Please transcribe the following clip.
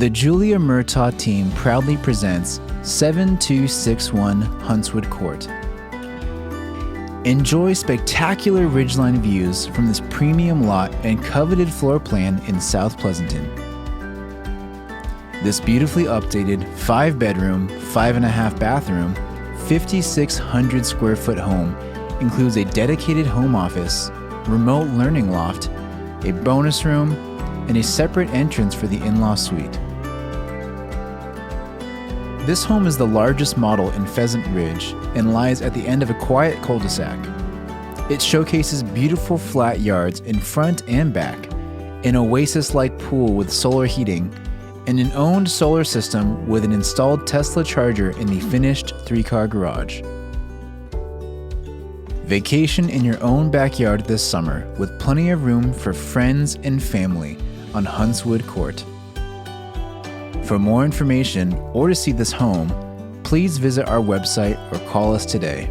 The Julia Murtaugh team proudly presents 7261 Huntswood Court. Enjoy spectacular ridgeline views from this premium lot and coveted floor plan in South Pleasanton. This beautifully updated 5-bedroom, 5.5 bathroom, 5,600 square foot home includes a dedicated home office, remote learning loft, a bonus room, and a separate entrance for the in-law suite. This home is the largest model in Pheasant Ridge and lies at the end of a quiet cul-de-sac. It showcases beautiful flat yards in front and back, an oasis-like pool with solar heating, and an owned solar system with an installed Tesla charger in the finished 3-car garage. Vacation in your own backyard this summer with plenty of room for friends and family on Huntswood Court. For more information or to see this home, please visit our website or call us today.